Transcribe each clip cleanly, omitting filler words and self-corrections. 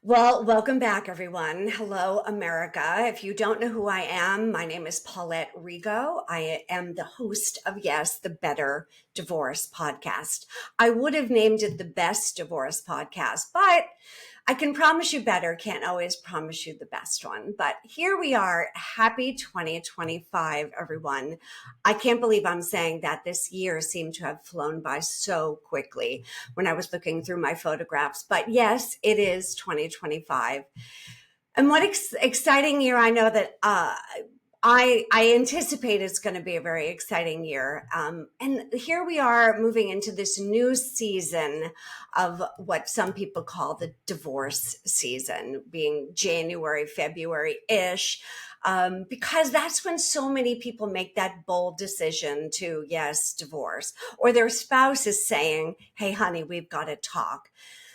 Well, welcome back, everyone. Hello, America. If you don't know who I am, my name is Paulette Rigo. I am the host of Yes, the Better Divorce podcast. I would have named it the Best Divorce podcast, but I can promise you better. Can't always promise you the best one. But here we are. Happy 2025, everyone. I can't believe I'm saying that this year seemed to have flown by so quickly when I was looking through my photographs. But yes, it is 2025. And what exciting year. I know that I anticipate it's going to be a very exciting year. And here we are moving into this new season of what some people call the divorce season, being January, February-ish. Because that's when so many people make that bold decision to, yes, divorce, or their spouse is saying, hey, honey, we've got to talk.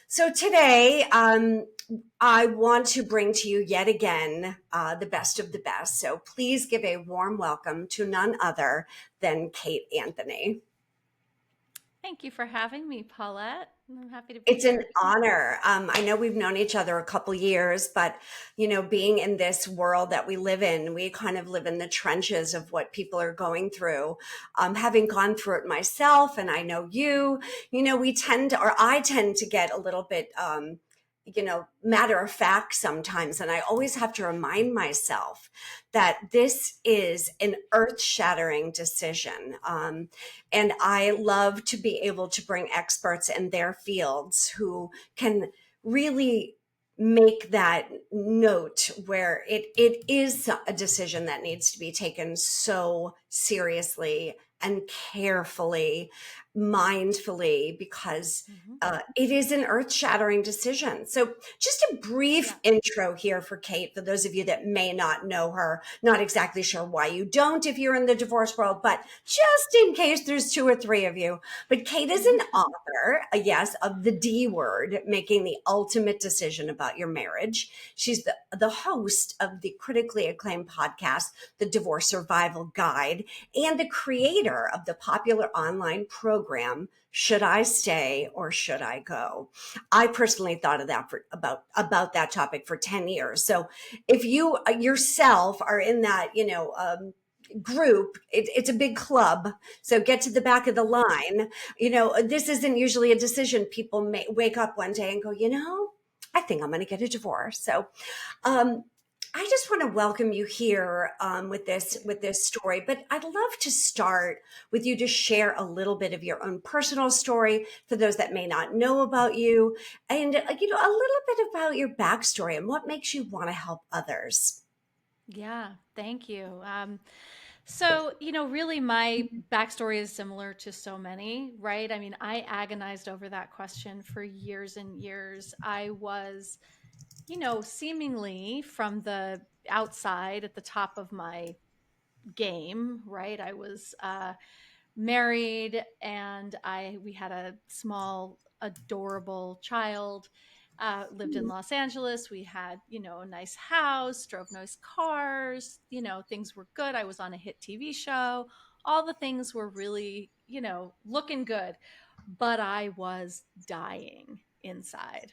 So today, I want to bring to you yet again the best of the best. So please give a warm welcome to none other than Kate Anthony. Thank you for having me, Paulette. I'm happy to be It's an here. honor. I know we've known each other a couple years, but being in this world that we live in, we kind of live in the trenches of what people are going through. Having gone through it myself, and I know we tend to, or I tend to get a little bit, matter of fact sometimes. And I always have to remind myself that this is an earth shattering decision. And I love to be able to bring experts in their fields who can really make that note where it is a decision that needs to be taken so seriously and carefully, mindfully, because hmm it is an earth-shattering decision. So just a brief Yeah. intro here for Kate, for those of you that may not know her, not exactly sure why you don't if you're in the divorce world, but just in case there's two or three of you. But Kate is an author, yes, of the D word, making the ultimate decision about your marriage. She's the host of the critically acclaimed podcast, The Divorce Survival Guide, and the creator of the popular online program, Should I Stay or Should I Go? I personally thought of that for about that topic for 10 years. So if you yourself are in that, group, it's a big club. So get to the back of the line. This isn't usually a decision people may wake up one day and go, I think I'm going to get a divorce. So, um, I just want to welcome you here with this story, but I'd love to start with you to share a little bit of your own personal story for those that may not know about you, and a little bit about your backstory and what makes you want to help others. Yeah, thank you. Really my backstory is similar to so many, right? I mean, I agonized over that question for years and years. I was, seemingly from the outside at the top of my game, right? I was married and I we had a small adorable child, lived in Los Angeles. We had, a nice house, drove nice cars, things were good. I was on a hit TV show. All the things were really, looking good, but I was dying inside.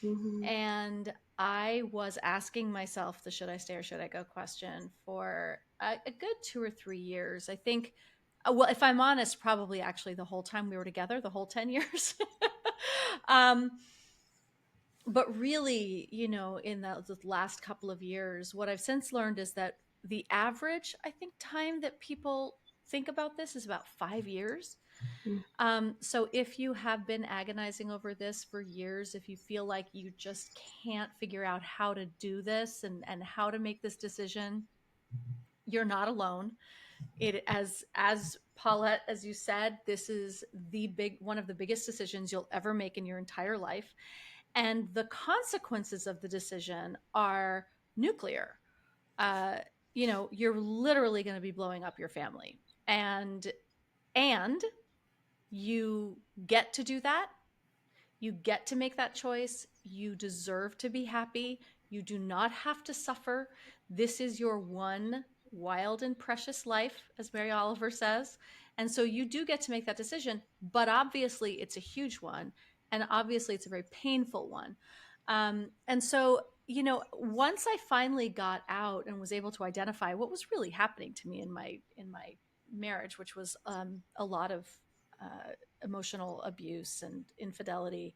Mm-hmm. And I was asking myself the should I stay or should I go question for a good 2 or 3 years. I think, well, if I'm honest, probably actually the whole time we were together, the whole 10 years. um, but really, in the last couple of years, what I've since learned is that the average, I think, time that people think about this is about 5 years. So if you have been agonizing over this for years, if you feel like you just can't figure out how to do this and how to make this decision, you're not alone. It as Paulette, as you said, this is the big one of the biggest decisions you'll ever make in your entire life. And the consequences of the decision are nuclear. Uh, you're literally going to be blowing up your family. And you get to do that. You get to make that choice. You deserve to be happy. You do not have to suffer. This is your one wild and precious life, as Mary Oliver says. And so you do get to make that decision, but obviously it's a huge one. And obviously it's a very painful one. And so, once I finally got out and was able to identify what was really happening to me in my marriage, which was a lot of emotional abuse and infidelity.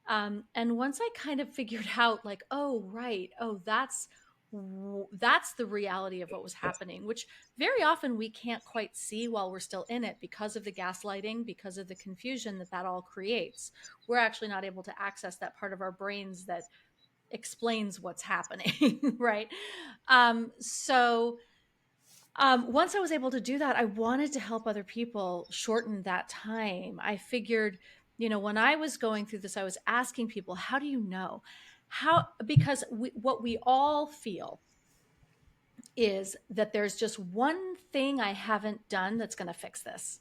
And once I kind of figured out, like, oh, right, oh, that's the reality of what was happening, which very often we can't quite see while we're still in it because of the gaslighting, because of the confusion that all creates. We're actually not able to access that part of our brains that explains what's happening, right? Once I was able to do that, I wanted to help other people shorten that time. I figured, when I was going through this, I was asking people, how do you know? Because what we all feel is that there's just one thing I haven't done that's going to fix this.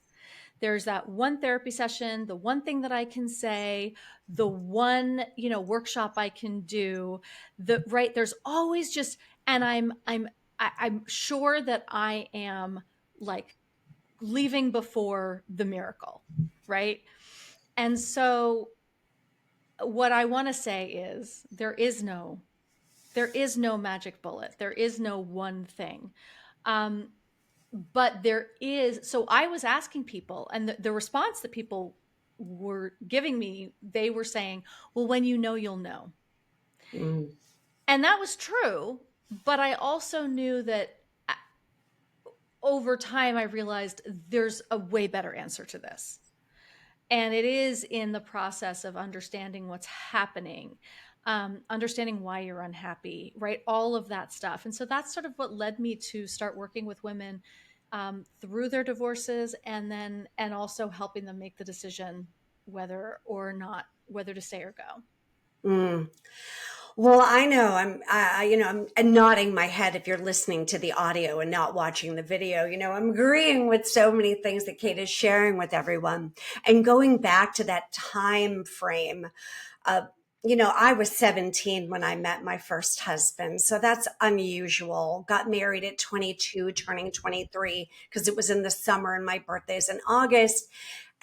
There's that one therapy session, the one thing that I can say, the one, workshop I can do. There's always just, and I'm sure that I am like leaving before the miracle, right? And so what I want to say is there is no magic bullet. There is no one thing. Um, but there is, so I was asking people, and the response that people were giving me, they were saying, well, when you know, you'll know. Mm. And that was true. But I also knew that over time, I realized there's a way better answer to this. And it is in the process of understanding what's happening, understanding why you're unhappy, right? All of that stuff. And so that's sort of what led me to start working with women through their divorces, and also helping them make the decision whether to stay or go. Mm. Well, I know I'm nodding my head if you're listening to the audio and not watching the video. I'm agreeing with so many things that Kate is sharing with everyone. And going back to that time frame, uh, I was 17 when I met my first husband. So that's unusual. Got married at 22, turning 23, because it was in the summer and my birthday's in August.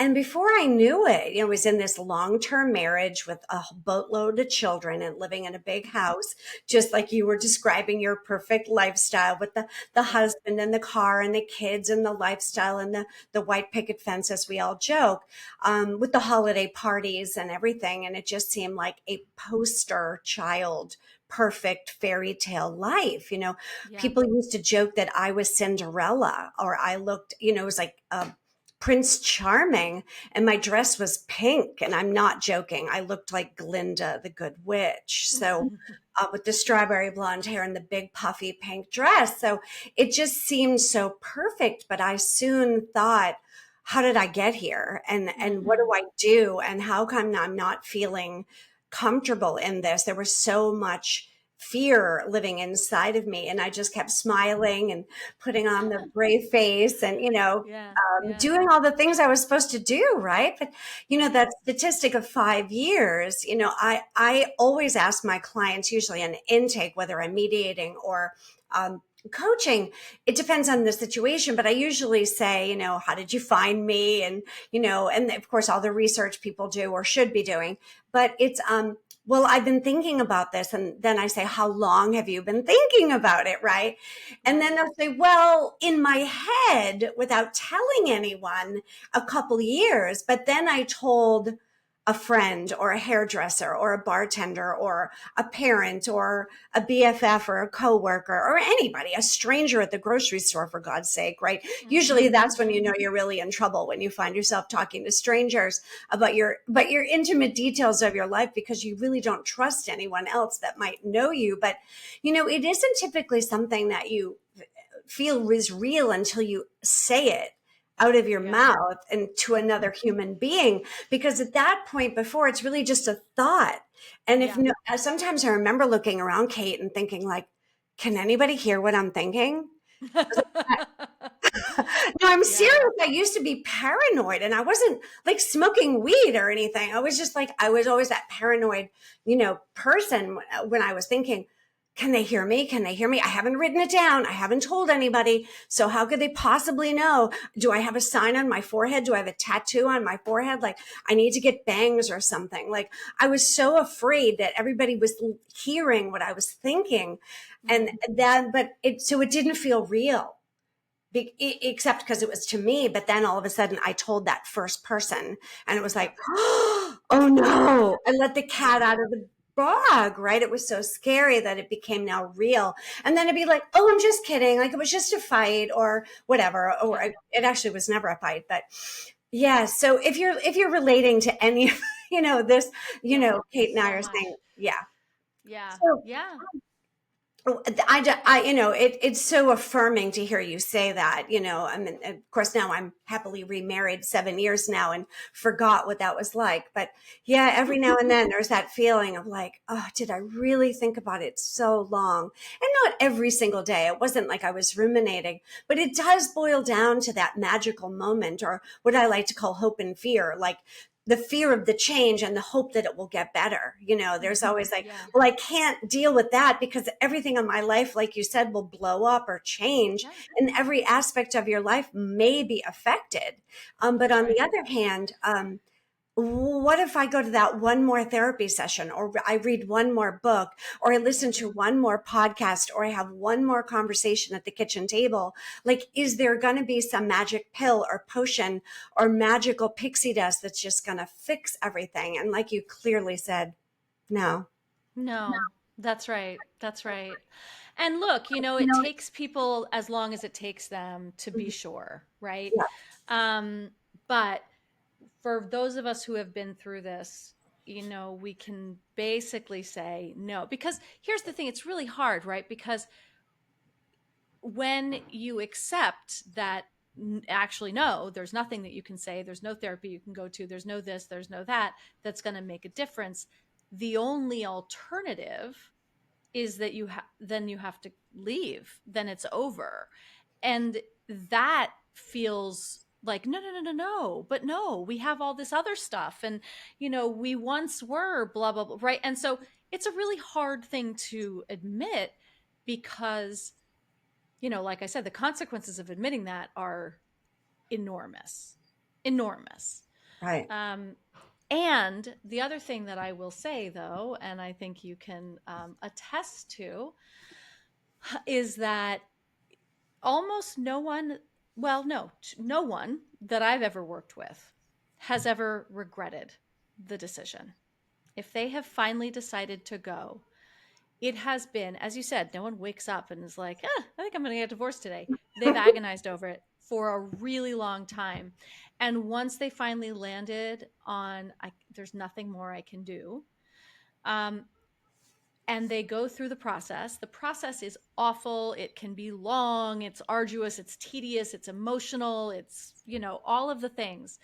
And before I knew it, I was in this long-term marriage with a boatload of children and living in a big house, just like you were describing your perfect lifestyle with the Yeah. husband and the car and the kids and the lifestyle and the white picket fence, as we all joke, with the holiday parties and everything. And it just seemed like a poster child perfect fairy tale life. Yeah. People used to joke that I was Cinderella, or I looked, it was like Prince Charming, and my dress was pink. And I'm not joking. I looked like Glinda, the Good Witch. So, with the strawberry blonde hair and the big puffy pink dress. So it just seemed so perfect. But I soon thought, how did I get here? And what do Hmm. I do? And how come I'm not feeling comfortable in this? There was so much fear living inside of me. And I just kept smiling and putting on the brave face and, Yeah. Yeah. doing all the things I was supposed to do, right? But Yeah. that statistic of 5 years, I always ask my clients, usually an intake, whether I'm mediating or coaching, it depends on the situation, but I usually say, how did you find me? And, and of course, all the research people do or should be doing, but it's, well, I've been thinking about this. And then I say, how long have you been thinking about it? Right. And Right. then they'll say, well, in my head, without telling anyone, a couple years. But then I told a friend or a hairdresser or a bartender or a parent or a BFF or a coworker or anybody, a stranger at the grocery store, for God's sake, right? Usually Hmm. that's when you know you're really in trouble, when you find yourself talking to strangers about your intimate details of your life, because you really don't trust anyone else that might know you. But it isn't typically something that you feel is real until you say it out of your Yeah. mouth and to another human being, because at that point before, it's really just a thought. And if Yeah. no, sometimes I remember looking around, Kate, and thinking like, can anybody hear what I'm thinking? No, I'm Yeah. serious. I used to be paranoid, and I wasn't like smoking weed or anything. I was just like, I was always that paranoid, person when I was thinking, can they hear me? Can they hear me? I haven't written it down. I haven't told anybody. So how could they possibly know? Do I have a sign on my forehead? Do I have a tattoo on my forehead? Like I need to get bangs or something. Like I was so afraid that everybody was hearing what I was thinking. And that, but so it didn't feel real. Except because it was to me, but then all of a sudden I told that first person and it was Yep. like, oh no, I let the cat Yeah. out of the bag, right? It was so scary that it became now real. And then it'd be like, oh, I'm just kidding. Like it was just a fight or whatever. Or Yeah. it actually was never a fight, but yeah. So if you're relating to any of, this, Yeah. Kate and I So are much. saying, yeah. Yeah. So Yeah. it's so affirming to hear you say that, I mean, of course, now I'm happily remarried 7 years now and forgot what that was like. But yeah, every now and then there's that feeling of like, oh, did I really think about it so long? And not every single day. It wasn't like I was ruminating, but it does boil down to that magical moment or what I like to call hope and fear. Like, the fear of the change and the hope that it will get better. There's always like, Yeah. well, I can't deal with that because everything in my life, like you said, will blow up or change. Yeah. And every aspect of your life may be affected. But That's on the right. other hand, what if I go to that one more therapy session, or I read one more book, or I listen to one more podcast, or I have one more conversation at the kitchen table? Like, is there going to be some magic pill or potion or magical pixie dust that's just going to fix everything? And like you clearly said, no. No, that's right. That's right. And look, it takes people as long as it takes them to be sure, right? Yeah. Um, but for those of us who have been through this, we can basically say no. Because here's the thing, it's really hard, right? Because when you accept that actually no, there's nothing that you can say, there's no therapy you can go to, there's no this, there's no that, that's going to make a difference. The only alternative is that then you have to leave, then it's over. And that feels like no, no, no, no, no, but no, we have all this other stuff, and we once were blah blah blah, right? And so it's a really hard thing to admit, because like I said, the consequences of admitting that are enormous, enormous. Right. um, and the other thing that I will say, though, and I think you can attest to, is that almost no one, well, no one that I've ever worked with has ever regretted the decision. If they have finally decided to go, it has been, as you said, no one wakes up and is like, I think I'm going to get divorced today. They've agonized over it for a really long time. And once they finally landed on, there's nothing more I can do, um, and they go through the process is awful. It can be long, it's arduous, it's tedious, it's emotional, it's, all of the things,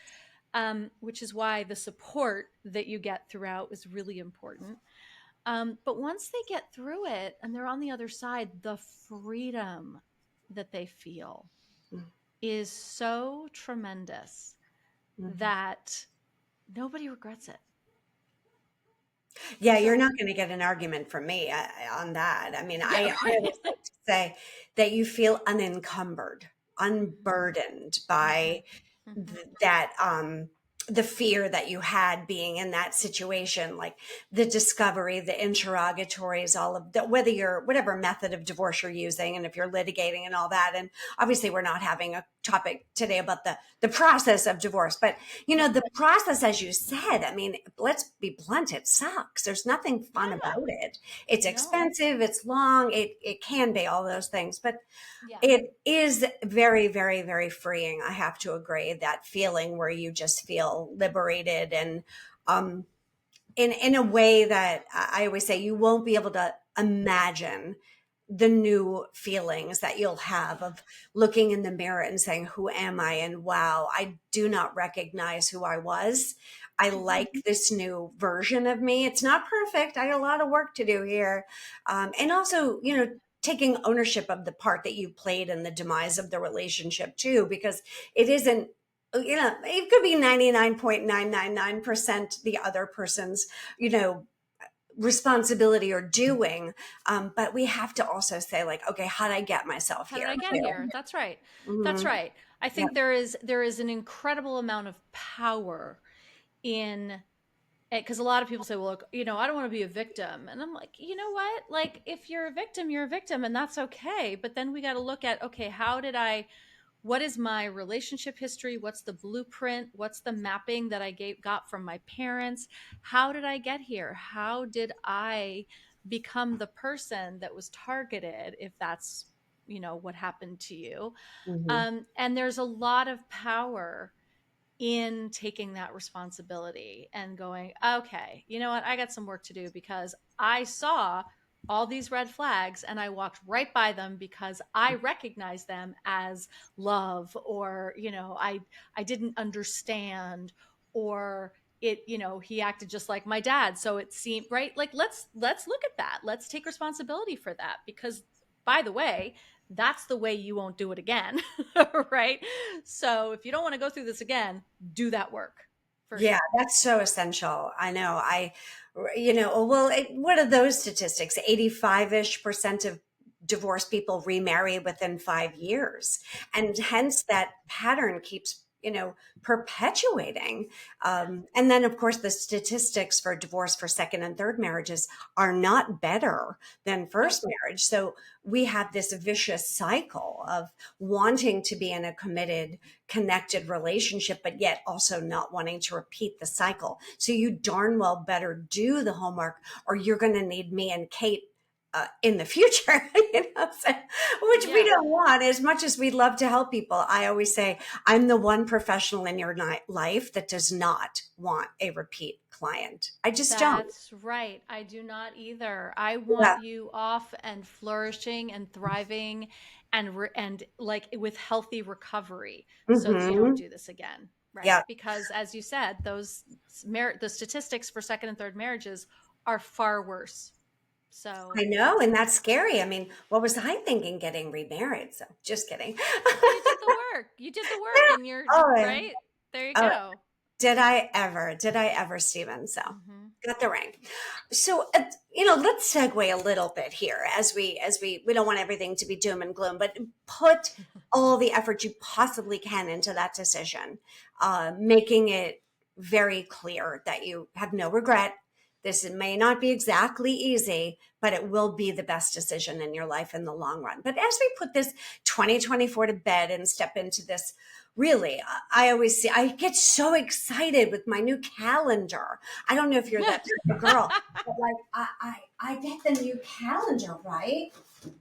which is why the support that you get throughout is really important. But once they get through it and they're on the other side, the freedom that they feel is so tremendous Mhm. that nobody regrets it. Yeah, you're So, not going to get an argument from me on that. I mean, yeah, I always right. like to say that you feel unencumbered, unburdened by Mm-hmm. that the fear that you had being in that situation, like the discovery, the interrogatories, all of that, whether you're whatever method of divorce you're using, and if you're litigating and all that. And obviously we're not having a topic today about the process of divorce, but Yeah. the process, as you said, I mean, let's be blunt, it sucks. There's nothing fun Yeah. about it. It's No. expensive, it's long, it can be all those things, but Yeah. it is very, very, very freeing. I have to agree, that feeling where you just feel liberated, and um, in a way that I always say you won't be able to imagine the new feelings that you'll have of looking in the mirror and saying, who am I? And wow, I do not recognize who I was. I Mm-hmm. like this new version of me. It's not perfect. I got a lot of work to do here. And also, taking ownership of the part that you played in the demise of the relationship too, because it isn't, it could be 99.999% the other person's, you know, responsibility or doing. But we have to also say, like, okay, how did I get myself How did here I get too? here? That's right. That's Hmm. right. I Yep. think there is an incredible amount of power in, because a lot of people say, well, look, I don't want to be a victim. And I'm like, you know what? Like, if you're a victim, you're a victim, and that's okay. But then we got to look at, okay, what is my relationship history? What's the blueprint? What's the mapping that got from my parents? How did I get here? How did I become the person that was targeted, if that's, what happened to you? Hmm. And there's a lot of power in taking that responsibility and going, okay, you know what? I got some work to do, because I saw all these red flags and I walked right by them because I recognized them as love, or, I didn't understand, or he acted just like my dad. So it seemed right. Like, let's look at that. Let's take responsibility for that, because, by the way, that's the way you won't do it again. Right? So if you don't want to go through this again, do that work for Yeah, sure. that's so essential. I know. Well, what are those statistics? 85-ish% of divorced people remarry within 5 years. And hence that pattern keeps, perpetuating. And then, of course, the statistics for divorce for second and third marriages are not better than Nope. first marriage. So we have this vicious cycle of wanting to be in a committed, connected relationship, but yet also not wanting to repeat the cycle. So you darn well better do the homework, or you're going to need me and Kate in the future, which we Yeah. don't want. As much as we'd love to help people, I always say I'm the one professional in your life that does not want a repeat client. I just don't. That's right. I do not either. I Yeah. want you off and flourishing and thriving, and like with healthy recovery, so that you don't Hmm. do this again, right? Yeah. Because, as you said, the statistics for second and third marriages are far worse. So, I know, and that's scary. I mean, what was I thinking getting remarried? So just kidding. well, you did the work. You did the work, and you're Oh, right. There you oh, go. did I ever? Did I ever, Stephen? So Hmm. got the ring. So let's segue a little bit here as we don't want everything to be doom and gloom, but put all the effort you possibly can into that decision, making it very clear that you have no regret. This may not be exactly easy, but it will be the best decision in your life in the long run. But as we put this 2024 to bed and step into this, really, I always see, I get so excited with my new calendar. I don't know if you're that type of girl, but like I get the new calendar, right?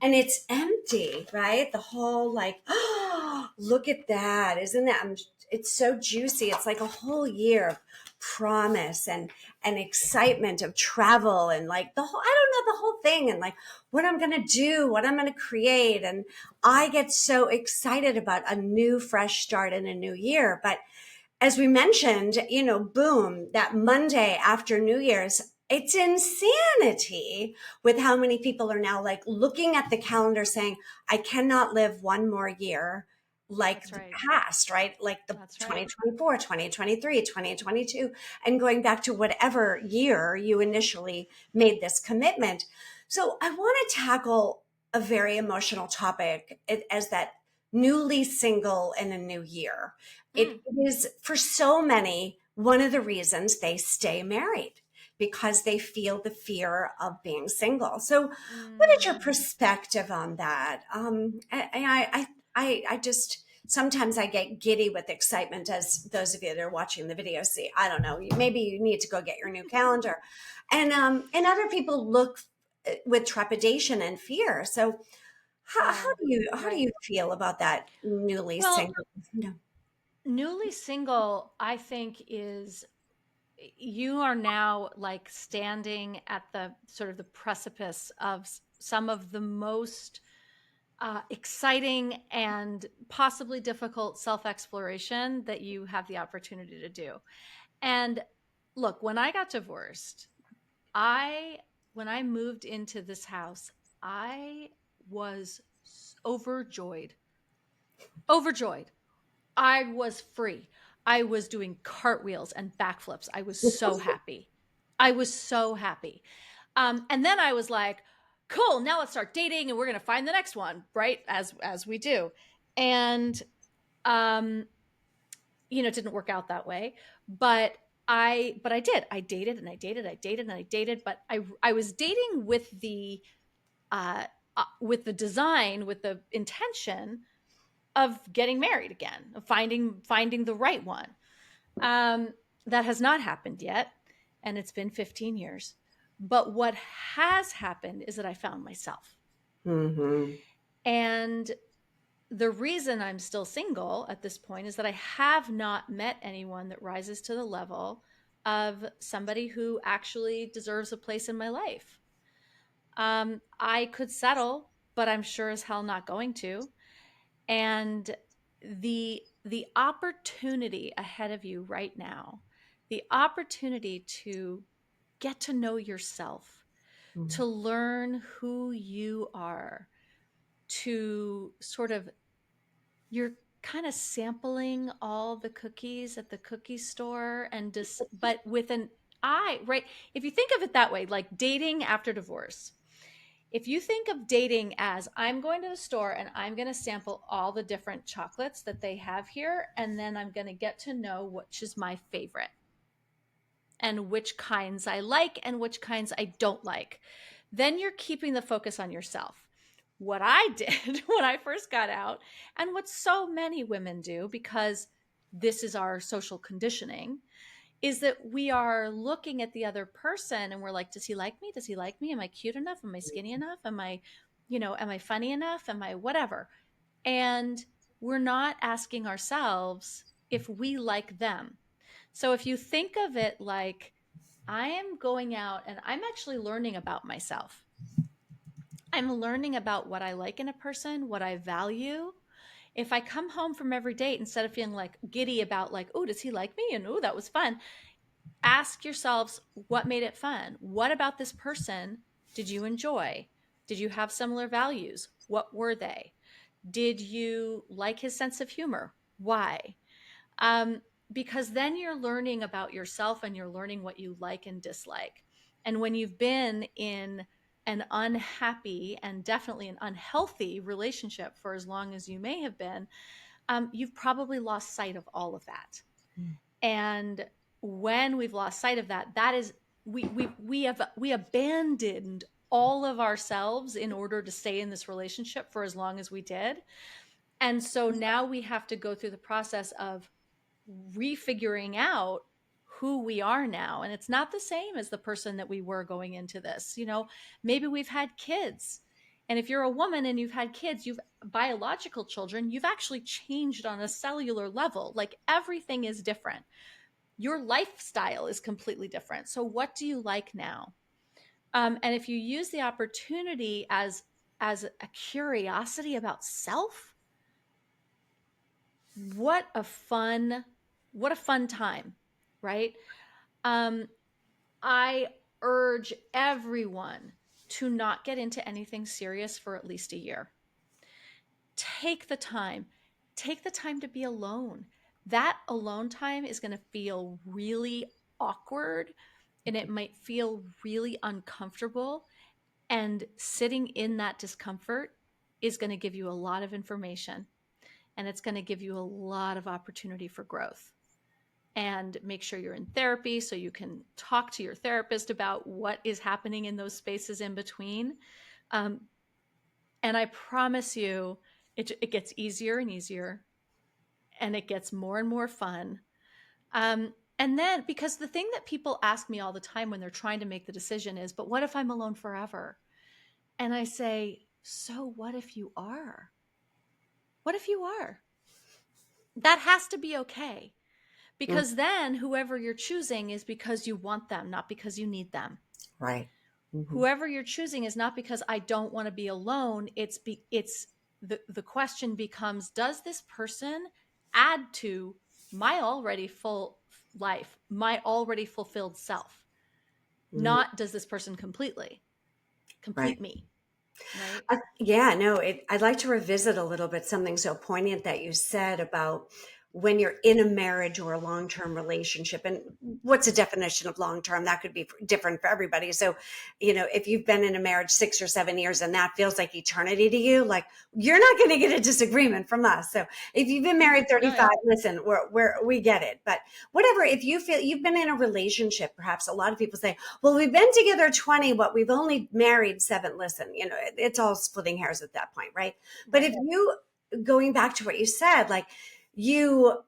And it's empty, right? The whole like, oh, look at that. Isn't that, it's so juicy. It's like a whole year of promise and excitement of travel and like the whole, I don't know, the whole thing, and like what I'm going to do, what I'm going to create. And I get so excited about a new fresh start in a new year. But as we mentioned, boom, that Monday after New Year's, it's insanity with how many people are now like looking at the calendar saying, I cannot live one more year like That's the right. past, right? Like the That's right. 2024, 2023, 2022, and going back to whatever year you initially made this commitment. So I want to tackle a very emotional topic as that newly single in a new year. It Mm, is for so many one of the reasons they stay married, because they feel the fear of being single. So, what is your mm. perspective on that? I just sometimes I get giddy with excitement, as those of you that are watching the video see. I don't know. Maybe you need to go get your new calendar, and other people look with trepidation and fear. So, how Yeah. do you Right. feel about that newly Well, single? No. newly single, I think, is, you are now like standing at the sort of the precipice of some of the most exciting and possibly difficult self exploration that you have the opportunity to do. And look, when I got divorced, I when I moved into this house, I was overjoyed. Overjoyed. I was free. I was doing cartwheels and backflips. I was so happy. I was so happy. And then I was like, cool, now let's start dating and we're going to find the next one, right? As we do. And, um, it didn't work out that way, but I did. I dated and I dated, I dated and I dated, but I was dating uh, with the design, with the intention of getting married again, of finding the right one. Um, that has not happened yet, and it's been 15 years. But what has happened is that I found myself. Mm-hmm. And the reason I'm still single at this point is that I have not met anyone that rises to the level of somebody who actually deserves a place in my life. I could settle, but I'm sure as hell not going to. And the opportunity ahead of you right now, the opportunity to get to know yourself, to learn who you are, to sort of, you're kind of sampling all the cookies at the cookie store and just, but with an eye, right? If you think of it that way, like dating after divorce, if you think of dating as I'm going to the store and I'm going to sample all the different chocolates that they have here, and then I'm going to get to know which is my favorite and which kinds I like and which kinds I don't like, then you're keeping the focus on yourself. What I did when I first got out, and what so many women do because this is our social conditioning, is that we are looking at the other person and we're like, does he like me? Does he like me? Am I cute enough? Am I skinny enough? Am I funny enough? Am I whatever? And we're not asking ourselves if we like them. So if you think of it like, I am going out and I'm actually learning about myself. I'm learning about what I like in a person, what I value. If I come home from every date, instead of feeling like giddy about like, oh, does he like me? And oh, that was fun, ask yourselves what made it fun. What about this person did you enjoy? Did you have similar values? What were they? Did you like his sense of humor? Why? um, because then you're learning about yourself and you're learning what you like and dislike. And when you've been in an unhappy and definitely an unhealthy relationship for as long as you may have been, you've probably lost sight of all of that. And when we've lost sight of that, that is we abandoned all of ourselves in order to stay in this relationship for as long as we did. And so now we have to go through the process of refiguring out who we are now. And it's not the same as the person that we were going into this. Maybe we've had kids. And if you're a woman and you've had kids, you've biological children, you've actually changed on a cellular level. Like everything is different. Your lifestyle is completely different. So what do you like now? And if you use the opportunity as a curiosity about self, what a fun time, right? um I urge everyone to not get into anything serious for at least a year. take the time take the time to be alone. That alone time is going to feel really awkward, and it might feel really uncomfortable, and sitting in that discomfort is going to give you a lot of information, and it's going to give you a lot of opportunity for growth. And make sure you're in therapy so you can talk to your therapist about what is happening in those spaces in between. Um, and I promise you, it gets easier and easier, and it gets more and more fun. And then, because the thing that people ask me all the time when they're trying to make the decision is, but what if I'm alone forever? And I say, so what if you are? What if you are? That has to be okay. Because then whoever you're choosing is because you want them, not because you need them. Right. Mm-hmm. Whoever you're choosing is not because I don't want to be alone. It's the question becomes, does this person add to my already full life, my already fulfilled self? Mm-hmm. Not does this person Right. complete me, right? Yeah, no, I'd like to revisit a little bit something so poignant that you said about when you're in a marriage or a long-term relationship. And what's a definition of long-term? That could be different for everybody. So, if you've been in a marriage 6 or 7 years and that feels like eternity to you, like, you're not going to get a disagreement from us. So if you've been married Oh 35, yeah. listen, we get it. But whatever, if you feel you've been in a relationship, perhaps a lot of people say, well, we've been together 20, but we've only married 7. Listen, it's all splitting hairs at that point, right? But if Right. you, going back to what you said, like, you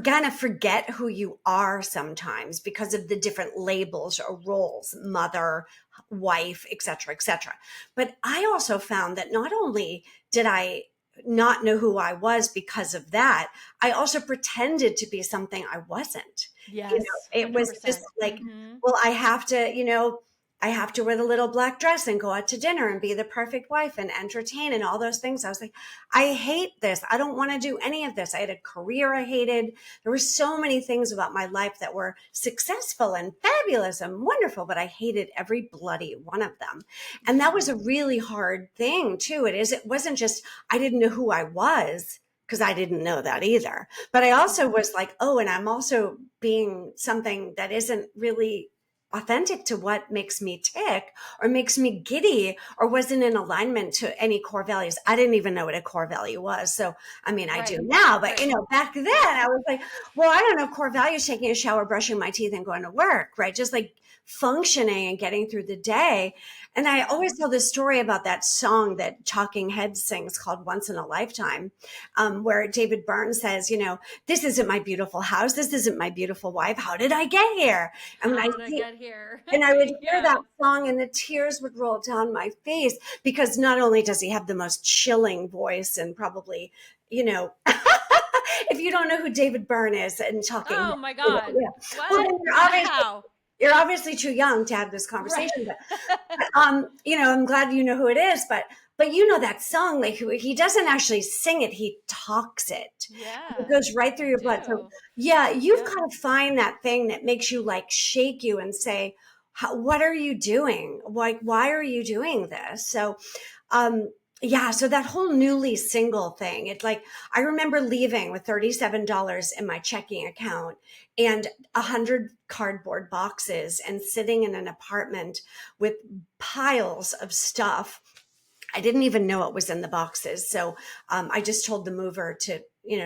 gonna forget who you are sometimes because of the different labels or roles, mother, wife, etc., etc. But I also found that not only did I not know who I was because of that, I also pretended to be something I wasn't. Yes. It was just 100%. like, Mm-hmm. well, I have to wear the little black dress and go out to dinner and be the perfect wife and entertain and all those things. I was like, I hate this. I don't want to do any of this. I had a career I hated. There were so many things about my life that were successful and fabulous and wonderful, but I hated every bloody one of them. And that was a really hard thing too. It wasn't just, I didn't know who I was, because I didn't know that either. But I also was like, oh, and I'm also being something that isn't really authentic to what makes me tick or makes me giddy or wasn't in alignment to any core values. I didn't even know what a core value was. So, I mean, I do Right. now, but Right. back then I was like, well, I don't know, core values, taking a shower, brushing my teeth and going to work, right? Just like functioning and getting through the day. And I Yeah. always tell this story about that song that Talking Heads sings called Once in a Lifetime, where David Byrne says, this isn't my beautiful house. This isn't my beautiful wife. How did I get here? And when How I did I see get here? and I would hear that Yes. song and the tears would roll down my face, because not only does he have the most chilling voice and probably, if you don't know who David Byrne is and Talking Oh Heads, my God. yeah. Well, What? then Wow. you're obviously too young to have this Right. conversation, but I'm glad you know who it is, but that song, like, he doesn't actually sing it, he talks it. It Yeah, goes right through I your blood. So do. yeah, you've Yeah. got to find that thing that makes you like shake you and say, what are you doing? Like, why are you doing this? So, um, yeah, so that whole newly single thing, it's like, I remember leaving with $37 in my checking account and 100 cardboard boxes and sitting in an apartment with piles of stuff. I didn't even know it was in the boxes. So I just told the mover to,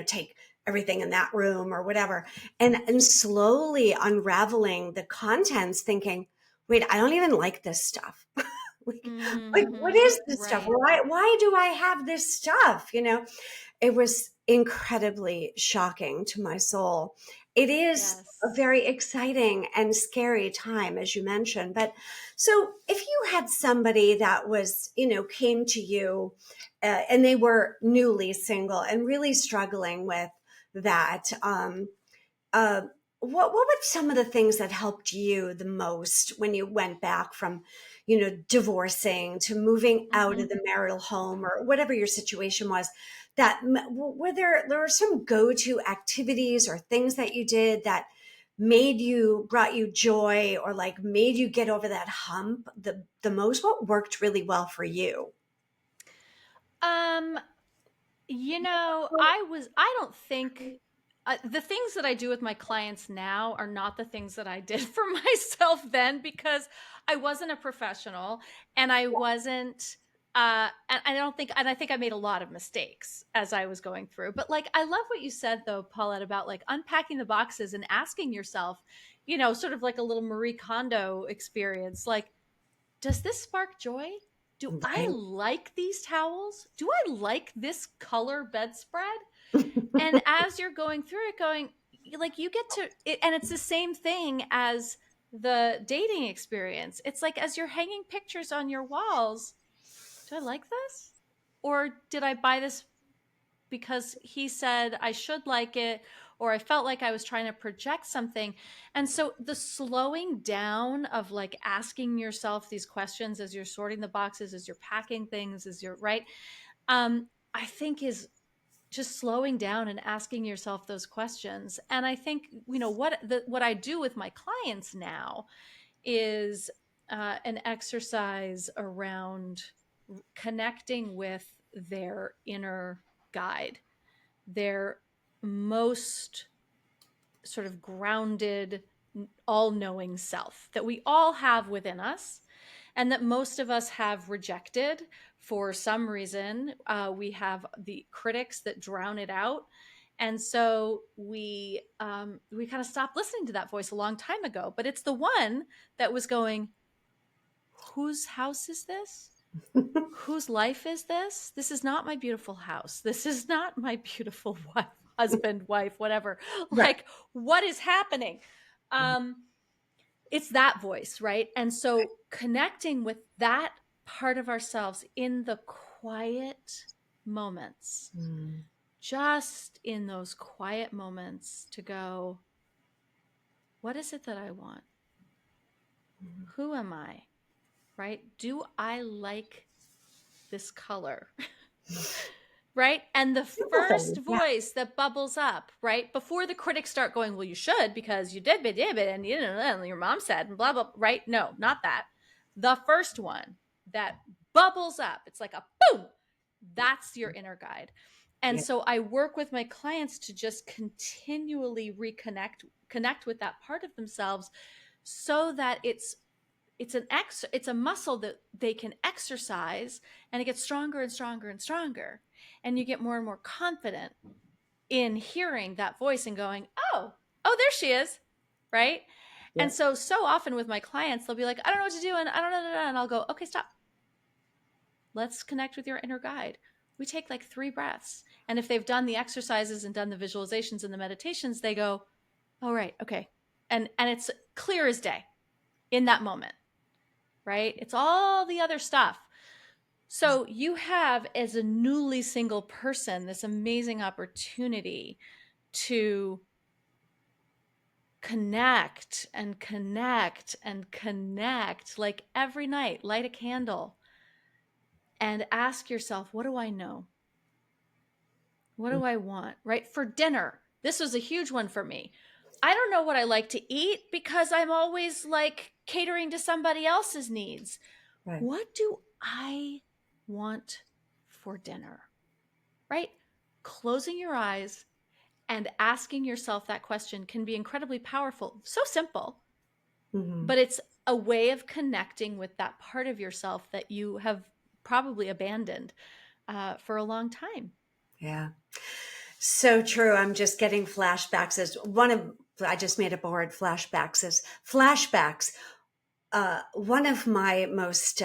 take everything in that room or whatever. And slowly unraveling the contents, thinking, wait, I don't even like this stuff. like, what Hmm. is this stuff? Right. Why do I have this stuff? It was incredibly shocking to my soul. It is a Yes. very exciting and scary time, as you mentioned. But so if you had somebody that was, came to you and they were newly single and really struggling with that, uh, what were some of the things that helped you the most when you went back from, divorcing to moving out Hmm. of the marital home or whatever your situation was? That were there were some go-to activities or things that you did that brought you joy or like made you get over that hump the most? What worked really well for you? Um, I don't think the things that I do with my clients now are not the things that I did for myself then, because I wasn't a professional and I wasn't, and I think I made a lot of mistakes as I was going through. But like, I love what you said though, Paulette, about like unpacking the boxes and asking yourself, sort of like a little Marie Kondo experience. Like, does this spark joy? Do I Right. like these towels? Do I like this color bedspread? And as you're going through it, going, like, you get to it, and it's the same thing as the dating experience. It's like, as you're hanging pictures on your walls, do I like this? Or did I buy this because he said I should like it, or I felt like I was trying to project something? And so the slowing down of like asking yourself these questions as you're sorting the boxes, as you're packing things, as you're right, I think is just slowing down and asking yourself those questions. And I think, what I do with my clients now is an exercise around connecting with their inner guide. their most sort of grounded, all-knowing self that we all have within us, and that most of us have rejected for some reason. We have the critics that drown it out, and so we kind of stopped listening to that voice a long time ago. But it's the one that was going, "Whose house is this? Whose life is this? This is not my beautiful house. This is not my beautiful wife, husband, wife, whatever. Right. Like, what is happening?" It's that voice, right? And so connecting with that part of ourselves in the quiet moments, Mm. just in those quiet moments, to go, what is it that I want? Who am I? Right? Do I like this color? Right? And the Simple first things. Yeah. voice that bubbles up, right? Before the critics start going, well, you should because you did, and you know, and your mom said, and blah, blah, right? No, not that. The first one that bubbles up, it's like a boom. That's your inner guide. And Yeah. so I work with my clients to just continually connect with that part of themselves, so that it's a muscle that they can exercise, and it gets stronger and stronger and stronger, and you get more and more confident in hearing that voice and going, oh, there she is, right? Yeah. And so often with my clients, they'll be like, I don't know what to do, and I don't know, and I'll go, okay, stop, let's connect with your inner guide. We take like 3 breaths, and if they've done the exercises and done the visualizations and the meditations, they go, oh, right, okay, and it's clear as day in that moment, right? It's all the other stuff. So you have, as a newly single person, this amazing opportunity to connect and connect and connect, like every night, light a candle and ask yourself, what do I know? What do I want? Right? For dinner, this was a huge one for me. I don't know what I like to eat because I'm always like catering to somebody else's needs. Right. What do I want for dinner? Right? Closing your eyes and asking yourself that question can be incredibly powerful. So simple, Mm-hmm. but it's a way of connecting with that part of yourself that you have probably abandoned for a long time. Yeah. So true. I'm just getting flashbacks as I just made up a word, flashbacks as flashbacks. One of my most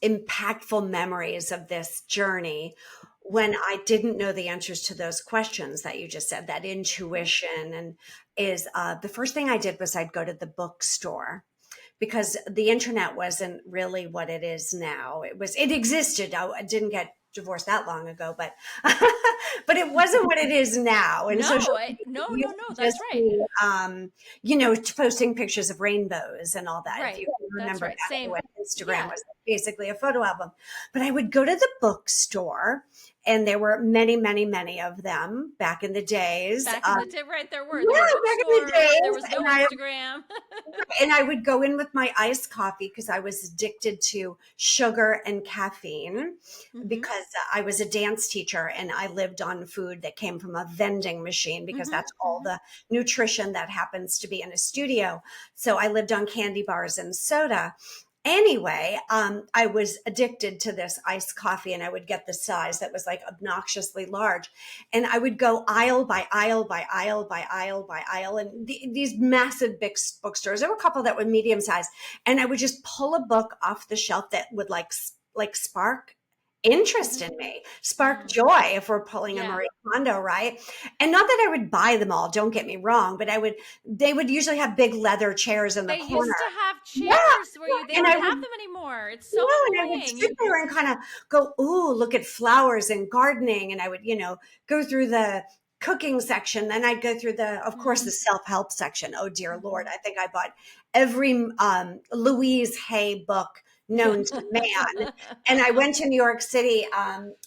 impactful memories of this journey, when I didn't know the answers to those questions that you just said, that intuition, and is the first thing I did was I'd go to the bookstore, because the internet wasn't really what it is now. It existed. I didn't get divorced that long ago, but but it wasn't what it is now. And No, social no, media no, used no. to That's just right. be, posting pictures of rainbows and all that. If Right. you That's remember right. that, Same. when Instagram Yeah. was basically a photo album. But I would go to the bookstore, and there were many, many, many of them back in the days. Back in the day, right? There were Back in the bookstores. There days, was no Instagram. and I would go in with my iced coffee because I was addicted to sugar and caffeine, Mm-hmm. because I was a dance teacher and I lived on food that came from a vending machine, because Mm-hmm. that's all Mm-hmm. the nutrition that happens to be in a studio. So I lived on candy bars and soda. Anyway, I was addicted to this iced coffee, and I would get the size that was like obnoxiously large. And I would go aisle by aisle by aisle by aisle by aisle. And these massive big bookstores, there were a couple that were medium sized. And I would just pull a book off the shelf that would like spark interest in me, spark Mm. joy, if we're pulling a Yeah. Marie Kondo, right? And not that I would buy them all, don't get me wrong, but they would usually have big leather chairs in the They corner. used to have Yeah. chairs where they And don't I have would them anymore. It's no, so and I would annoying. sit there and kind of go, ooh, look at flowers and gardening. And I would, go through the cooking section. Then I'd go through of course, the self-help section. Oh, dear Lord. I think I bought every Louise Hay book known to man. And I went to New York City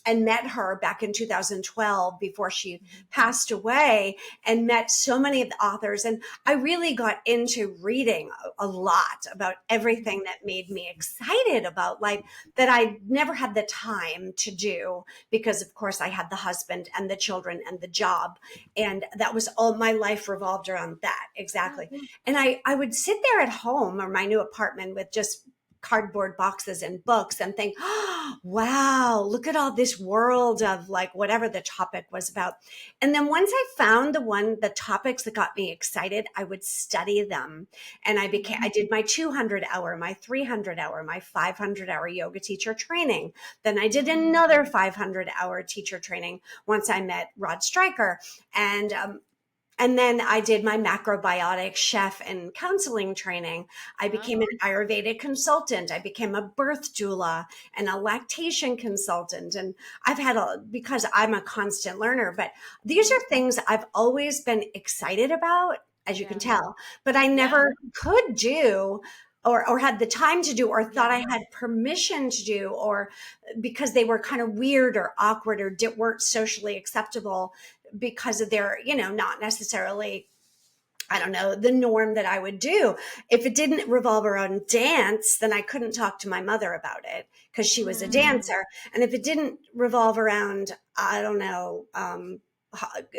and met her back in 2012 before she passed away, and met so many of the authors. And I really got into reading a lot about everything that made me excited about life that I never had the time to do because, of course, I had the husband and the children and the job. And that was all my life revolved around that. Yeah. Exactly. And I would sit there at home or my new apartment with just cardboard boxes and books and think, oh, wow, look at all this world of like whatever the topic was about. And then once I found the topics that got me excited, I would study them. And I did my 200-hour, my 300-hour, my 500-hour yoga teacher training. Then I did another 500-hour teacher training once I met Rod Stryker. And then I did my macrobiotic chef and counseling training. I Wow. became an Ayurvedic consultant. I became a birth doula and a lactation consultant. And because I'm a constant learner, but these are things I've always been excited about, as you can Yeah. tell, but I Yeah. never could do or had the time to do or thought I Yeah. had permission to do, or because they were kind of weird or awkward or weren't socially acceptable because of their, not necessarily, I don't know, the norm that I would do. If it didn't revolve around dance, then I couldn't talk to my mother about it because she was a Mm. dancer. And if it didn't revolve around, I don't know,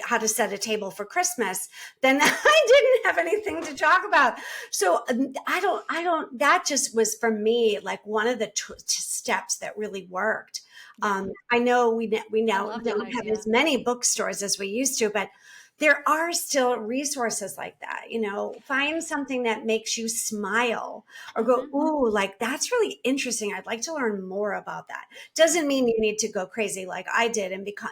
how to set a table for Christmas, then I didn't have anything to talk about. So that just was for me like one of the steps that really worked. Yeah. I know we I now love that don't have as idea. many bookstores as we used to, but there are still resources like that. Find something that makes you smile or go, Hmm. ooh, like that's really interesting. I'd like to learn more about that. Doesn't mean you need to go crazy like I did and become,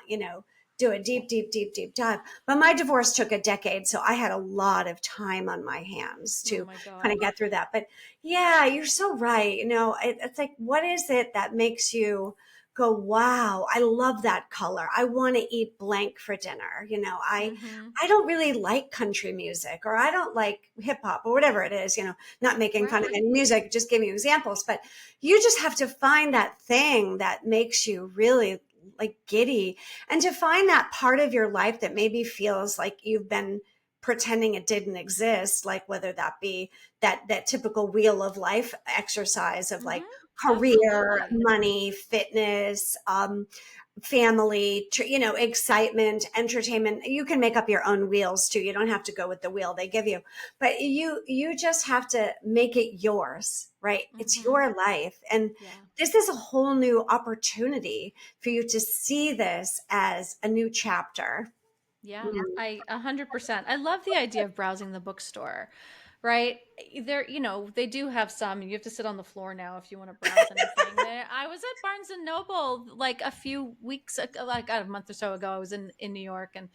do a deep, deep, deep, deep dive. But my divorce took a decade. So I had a lot of time on my hands Oh to my kind of God. get through that. But yeah, you're so right. It's like, what is it that makes you go, wow, I love that color. I want to eat blank for dinner. Hmm. I don't really like country music, or I don't like hip hop or whatever it is, not making fun of Right. any music, just giving you examples, but you just have to find that thing that makes you really like giddy, and to find that part of your life that maybe feels like you've been pretending it didn't exist, like whether that be that typical wheel of life exercise of like Hmm. career, Absolutely. money, fitness, family, excitement, entertainment. You can make up your own wheels too. You don't have to go with the wheel they give you, but you just have to make it yours, right? It's Hmm. your life. And Yeah. this is a whole new opportunity for you to see this as a new chapter. Yeah, Mhm. I 100%. I love the idea of browsing the bookstore, right? There, they do have some. You have to sit on the floor now if you want to browse anything. There, I was at Barnes and Noble like a few weeks ago, like a month or so ago. I was in New York, and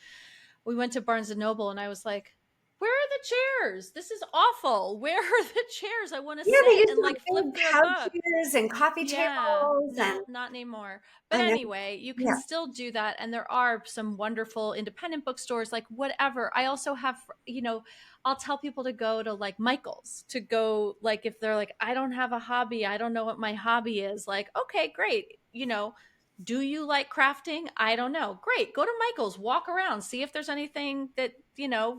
we went to Barnes and Noble, and I was like, "Where are the chairs? This is awful. Where are the chairs? I want to Yeah, they sit used and to have like flip big through a book." couches and coffee Yeah, tables, and not anymore. But I know. anyway, you can Yeah. still do that, and there are some wonderful independent bookstores, like whatever. I also have, I'll tell people to go to like Michael's, to go, like, if they're like, I don't have a hobby, I don't know what my hobby is. Like, okay, great. Do you like crafting? I don't know. Great. Go to Michael's, walk around, see if there's anything that,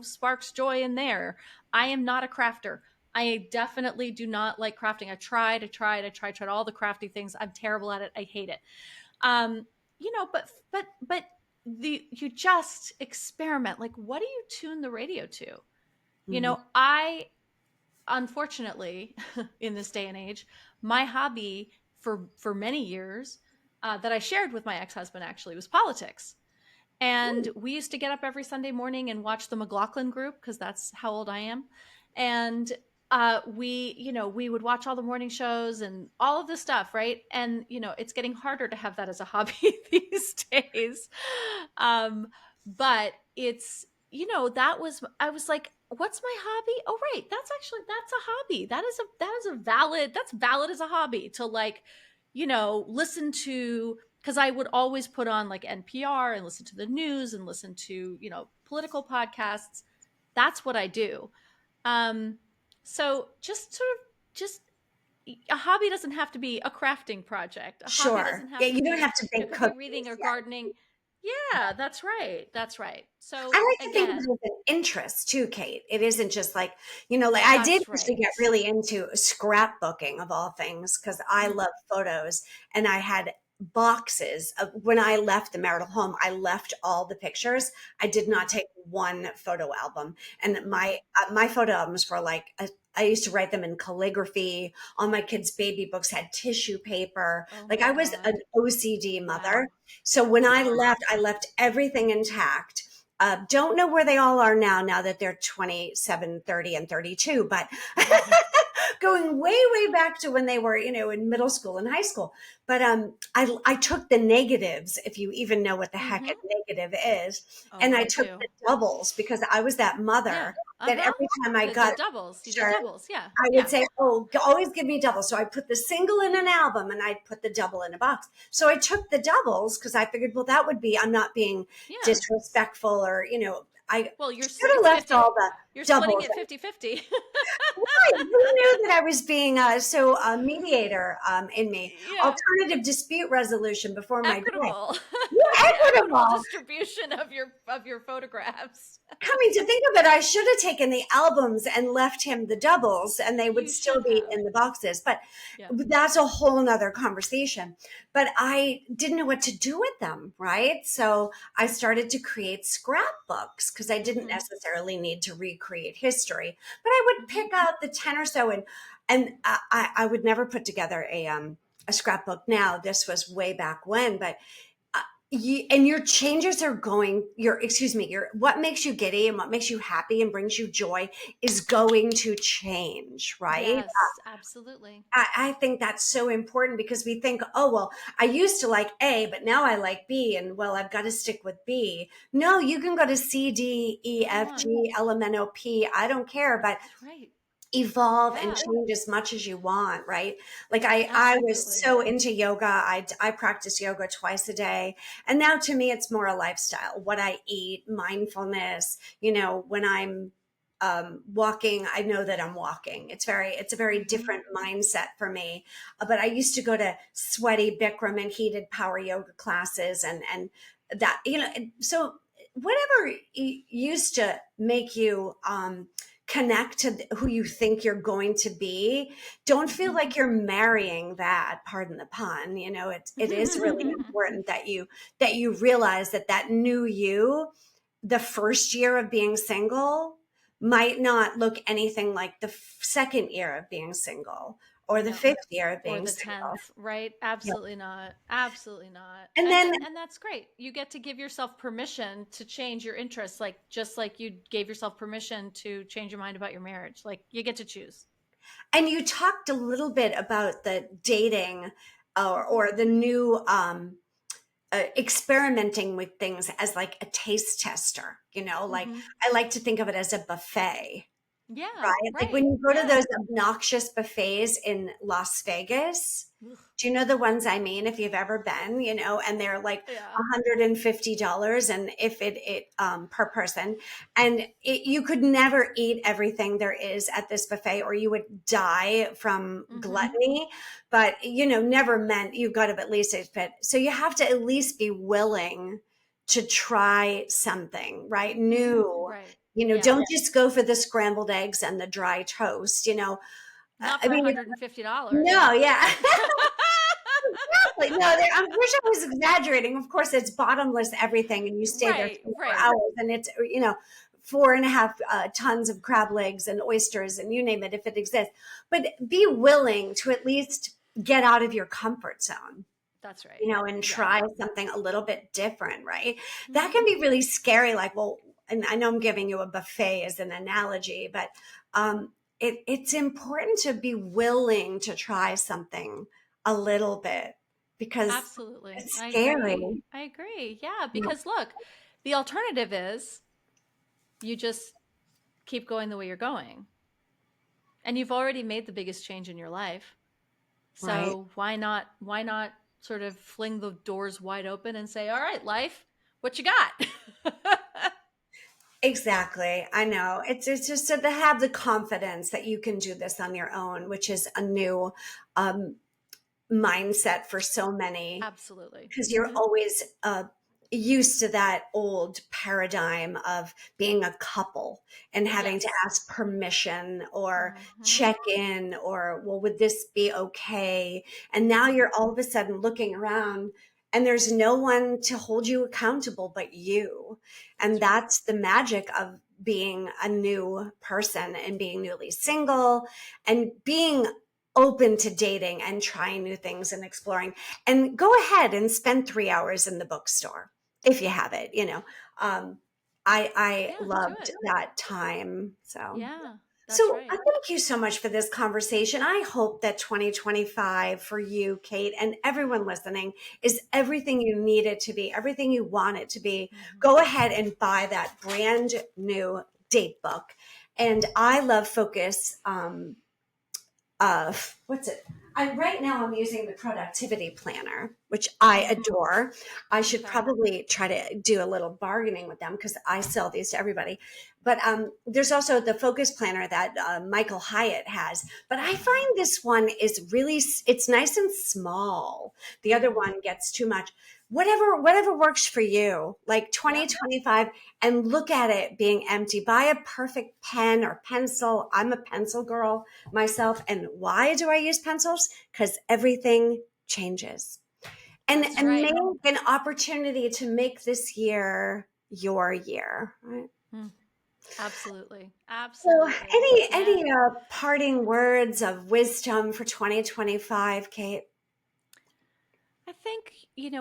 sparks joy in there. I am not a crafter. I definitely do not like crafting. I tried all the crafty things. I'm terrible at it. I hate it. Um, but you just experiment. Like, what do you tune the radio to? Mhm. I unfortunately in this day and age, my hobby for many years, that I shared with my ex-husband, actually, was politics. And we used to get up every Sunday morning and watch the McLaughlin Group, because that's how old I am. And we would watch all the morning shows and all of this stuff, right? And it's getting harder to have that as a hobby these days. Um, but that was, I was like, what's my hobby? Oh, right, that's a hobby. That's valid as a hobby, to like, listen to, because I would always put on like NPR and listen to the news and listen to, political podcasts. That's what I do. Um, so just sort of just a hobby doesn't have to be a crafting project. A hobby Sure. doesn't Yeah, have to you don't be, have to bake it could be reading cookies. or Yeah. gardening. Yeah, that's right. That's right. I So like to think of it again, as an interest too, Kate. It isn't just like, like I did that's used to get right. really into scrapbooking of all things because I Mm, love photos and I had boxes of when I left the marital home, I left all the pictures. I did mm, not take one photo album. And mm. my photo albums were like I used to write them in calligraphy. All my kids' baby books had tissue paper. Oh Like my I was an God. OCD mother. Wow. So when Wow. I left everything intact. Don't know where they all are now that they're 27, 30, and 32, but going way, way back to when they were, in middle school and high school. But I took the negatives, if you even know what the heck Mm-hmm. a negative is, Oh, and I I took do. the doubles because I was that Yeah. mother that Uh-huh. every time I The got doubles. You did sure. doubles. Yeah. I would Yeah. say, "Oh, always give me double." So I put the single in an album and I'd put the double in a box. So I took the doubles because I figured, well, that would be, I'm not being Yeah. disrespectful or, I Well, should have it's left 50, all the you're splitting doubles. it 50-50. Right. Who knew that I was being so mediator in me? Yeah. Alternative dispute resolution before my day. Equitable. Yeah, Equitable equitable. distribution of your photographs. Coming to think of it, I should have taken the albums and left him the doubles and they would You still should be have. in the boxes. But Yeah. that's a whole nother conversation. But I didn't know what to do with them, right? So I started to create scrapbooks because I didn't Mm-hmm. necessarily need to recreate history. But I would Mm-hmm. pick out the 10 or so and I would never put together a scrapbook now. This was way back when, but and your changes are going your what makes you giddy and what makes you happy and brings you joy is going to change, right? Yes, absolutely. I think that's so important because we think, oh well, I used to like A but now I like B and well I've got to stick with B. No, you can go to C, D, E, Come F, on. G, L, M, N, O, P. I don't care, but That's right. evolve and Yeah, change as much as you want, right? Like I was absolutely. so into yoga. I practice yoga twice a day, and now to me it's more a lifestyle. What I eat, mindfulness, when I'm walking, I know that I'm walking. It's a very Mm-hmm. different mindset for me. But I used to go to sweaty Bikram and heated power yoga classes and that, so whatever used to make you connect to who you think you're going to be, don't feel Mm-hmm. like you're marrying that, pardon the pun. It is really important that you realize that new you, the first year of being single might not look anything like the second year of being single or the No. fifth year of Or being the single. 10th, right? Yeah. Absolutely not. Absolutely not. And And then and that's great. You get to give yourself permission to change your interests, like just like you gave yourself permission to change your mind about your marriage. Like you get to choose. and you talked a little bit about the dating or the new experimenting with things as like a taste tester, like Mm-hmm. I like to think of it as a buffet, Yeah, right? Like when right. you go to Yeah. those obnoxious buffets in Las Vegas, Ugh. do you know the ones I mean? If you've ever been, and they're like Yeah. $150 and if it per person, and you could never eat everything there is at this buffet, or you would die from Mm-hmm. gluttony. But never meant you've got to at least fit. So you have to at least be willing to try something, right? Mm-hmm. New. Right. Yeah. Don't just go for the scrambled eggs and the dry toast. Not I for mean, $150. no, yeah. Exactly. No, I wish I was exaggerating. Of course, it's bottomless everything, and you stay there Right, 24 right. hours, and it's 4.5 tons of crab legs and oysters and you name it if it exists. But be willing to at least get out of your comfort zone, That's right. and Yeah. try something a little bit different, right? That Mm-hmm. can be really scary. Like, well, and I know I'm giving you a buffet as an analogy, but it's important to be willing to try something a little bit because Absolutely. it's I agree. scary. I agree. Yeah, Yeah, because look, the alternative is you just keep going the way you're going. And you've already made the biggest change in your life. right. So why not sort of fling the doors wide open and say, "All right, life, what you got?" Exactly. I know. It's just to have the confidence that you can do this on your own, which is a new um, mindset for so many, Absolutely. because you're Hmm. always used to that old paradigm of being a couple and having to Yes. ask permission or Hmm. check in or, well, would this be okay? And now Hmm. you're all of a sudden looking around and there's no one to hold you accountable but you. And That's right. that's the magic of being a new person and being newly single and being open to dating and trying new things and exploring. And go ahead and spend 3 hours in the bookstore if you have it. um, I Yeah, do loved it. that time. So Yeah, that's so right. thank you so much for this conversation. I hope that 2025 for you, Kate, and everyone listening is everything you need it to be, everything you want it to be. Hmm. Go ahead and buy that brand new date book. And I love Focus. What's it? Right now I'm using the productivity planner, which I Hmm. adore. I should Okay. probably try to do a little bargaining with them because I sell these to everybody. But there's also the focus planner that Michael Hyatt has. But I Hmm. find this one is really, it's nice and small. The other Hmm. one gets too much. Whatever works for you, like Yep. 2025, and look at it being empty. Buy a perfect pen or pencil. I'm a pencil girl myself. And why do I use pencils? Because everything changes. And That's and right. make an opportunity to make this year your year. Right? Hmm. Absolutely. So Absolutely. any Yeah. parting words of wisdom for 2025, Kate? I think,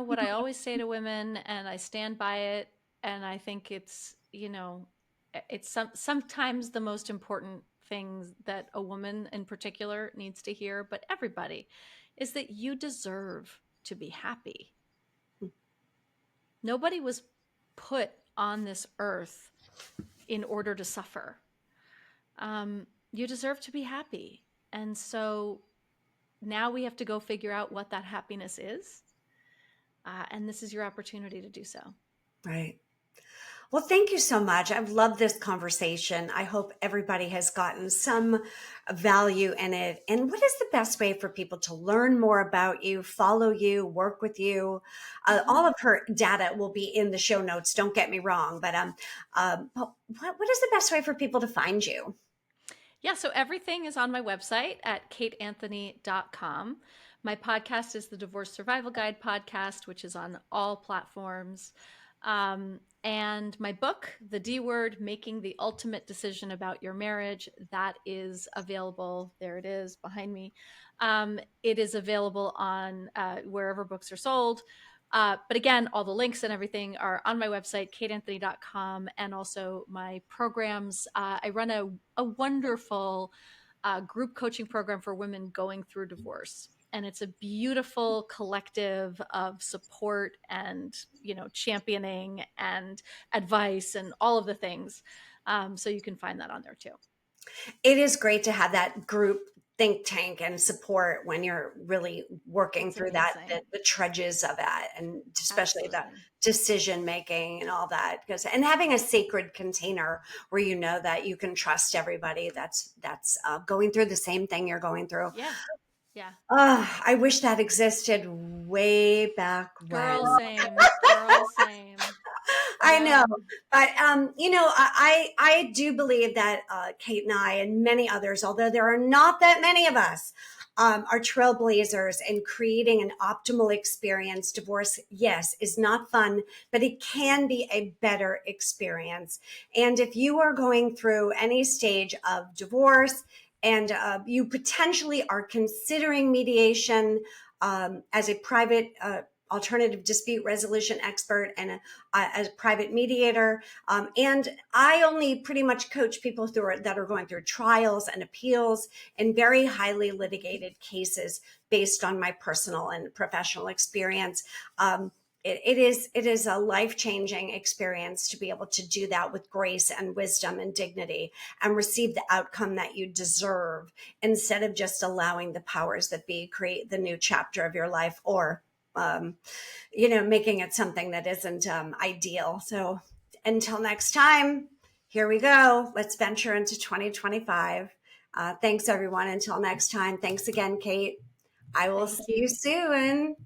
what I always say to women, and I stand by it, and I think it's, it's sometimes the most important things that a woman in particular needs to hear, but everybody, is that you deserve to be happy. Nobody was put on this earth in order to suffer. You deserve to be happy. And so now we have to go figure out what that happiness is. And this is your opportunity to do so. Right. Well, thank you so much. I've loved this conversation. I hope everybody has gotten some value in it. And what is the best way for people to learn more about you, follow you, work with you? Hmm. All of her data will be in the show notes. Don't get me wrong, but but what is the best way for people to find you? Yeah, so everything is on my website at kateanthony.com. My podcast is the Divorce Survival Guide podcast, which is on all platforms. And my book, The D Word, Making the Ultimate Decision About Your Marriage, that is available. There it is behind me. It is available on wherever books are sold. But again, all the links and everything are on my website, kateanthony.com, and also my programs. I run a wonderful group coaching program for women going through divorce. And it's a beautiful collective of support and, championing and advice and all of the things. So you can find that on there too. It is great to have that group think tank and support when you're really working It's through that amazing. the trudges of that, and especially the Absolutely. decision making and all that, because and having a sacred container where you know that you can trust everybody that's going through the same thing you're going through. Yeah. Yeah. I wish that existed way back when. Girl, same. Girl, same. I know, Yeah. but I do believe that Kate and I and many others, although there are not that many of us, are trailblazers in creating an optimal experience. Divorce, yes, is not fun, but it can be a better experience. And if you are going through any stage of divorce and you potentially are considering mediation as a private alternative dispute resolution expert and as a private mediator. And I only pretty much coach people through that are going through trials and appeals in very highly litigated cases based on my personal and professional experience. It is a life-changing experience to be able to do that with grace and wisdom and dignity and receive the outcome that you deserve instead of just allowing the powers that be create the new chapter of your life or um, making it something that isn't ideal. So until next time, here we go. Let's venture into 2025. Thanks, everyone. Until next time. Thanks again, Kate. I will Thank see you you. soon.